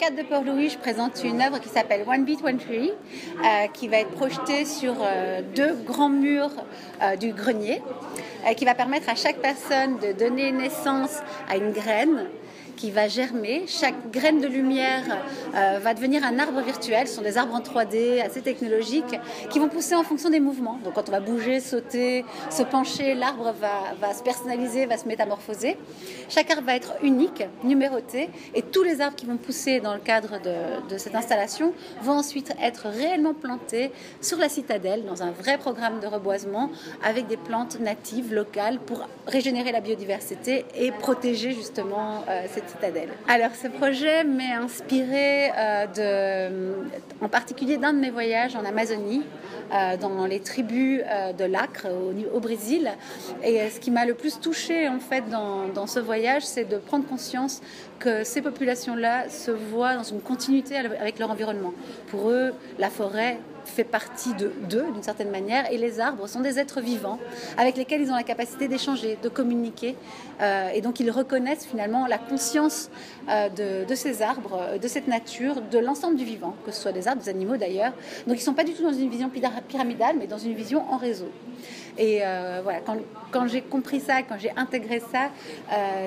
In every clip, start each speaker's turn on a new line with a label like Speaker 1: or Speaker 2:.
Speaker 1: cadre de Port-Louis, je présente une œuvre qui s'appelle One Beat, One Tree, qui va être projetée sur deux grands murs du grenier, qui va permettre à chaque personne de donner naissance à une graine qui va germer. Chaque graine de lumière va devenir un arbre virtuel. Ce sont des arbres en 3D assez technologiques qui vont pousser en fonction des mouvements. Donc quand on va bouger, sauter, se pencher, l'arbre va se personnaliser, va se métamorphoser. Chaque arbre va être unique, numéroté, et tous les arbres qui vont pousser dans le cadre de cette installation vont ensuite être réellement plantés sur la citadelle dans un vrai programme de reboisement avec des plantes natives, locales, pour régénérer la biodiversité et protéger justement cette citadelle. Alors ce projet m'est inspiré en particulier d'un de mes voyages en Amazonie, dans les tribus de l'Acre au Brésil. Et ce qui m'a le plus touchée en fait dans ce voyage, c'est de prendre conscience que ces populations-là se voient dans une continuité avec leur environnement. Pour eux, la forêt fait partie d'eux d'une certaine manière, et les arbres sont des êtres vivants avec lesquels ils ont la capacité d'échanger, de communiquer, et donc ils reconnaissent finalement la conscience de ces arbres, de cette nature, de l'ensemble du vivant, que ce soit des arbres, des animaux d'ailleurs. Donc ils ne sont pas du tout dans une vision pyramidale, mais dans une vision en réseau. Et voilà, quand j'ai compris ça, quand j'ai intégré ça,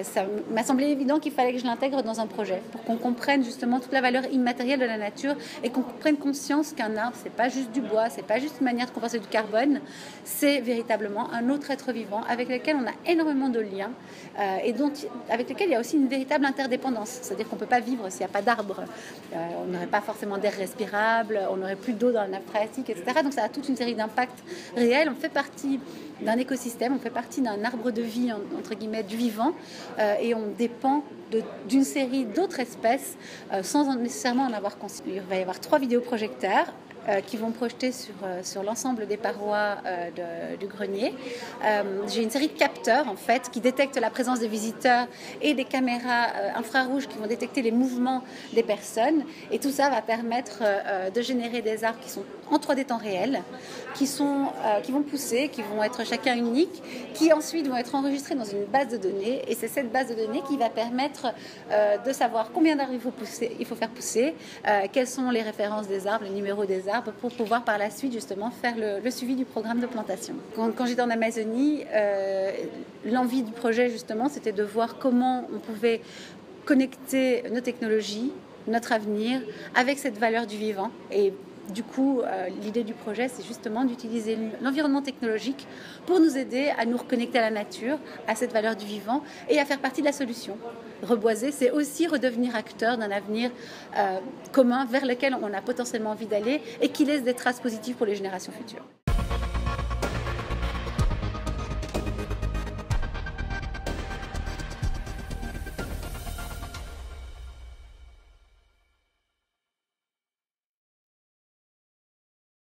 Speaker 1: ça m'a semblé évident qu'il fallait que je l'intègre dans un projet pour qu'on comprenne justement toute la valeur immatérielle de la nature et qu'on prenne conscience qu'un arbre, c'est pas juste du bois, c'est pas juste une manière de compenser du carbone, c'est véritablement un autre être vivant avec lequel on a énormément de liens et avec lequel il y a aussi une véritable interdépendance. C'est-à-dire qu'on ne peut pas vivre s'il n'y a pas d'arbres. On n'aurait pas forcément d'air respirable, on n'aurait plus d'eau dans la nappe phréatique, etc. Donc ça a toute une série d'impacts réels. On fait partie d'un écosystème, on fait partie d'un arbre de vie, entre guillemets, du vivant, et on dépend d'une série d'autres espèces sans nécessairement en avoir conscience. Il va y avoir 3 vidéoprojecteurs qui vont projeter sur l'ensemble des parois du grenier. J'ai une série de capteurs en fait qui détectent la présence des visiteurs et des caméras infrarouges qui vont détecter les mouvements des personnes, et tout ça va permettre de générer des arbres qui sont en 3D temps réel, qui vont pousser, qui vont être chacun uniques, qui ensuite vont être enregistrés dans une base de données, et c'est cette base de données qui va permettre de savoir combien d'arbres il faut faire pousser, quelles sont les références des arbres, les numéros des arbres, pour pouvoir par la suite justement faire le suivi du programme de plantation. Quand j'étais en Amazonie, l'envie du projet justement, c'était de voir comment on pouvait connecter nos technologies, notre avenir, avec cette valeur du vivant. Et du coup, l'idée du projet, c'est justement d'utiliser l'environnement technologique pour nous aider à nous reconnecter à la nature, à cette valeur du vivant, et à faire partie de la solution. Reboiser, c'est aussi redevenir acteur d'un avenir commun vers lequel on a potentiellement envie d'aller et qui laisse des traces positives pour les générations futures.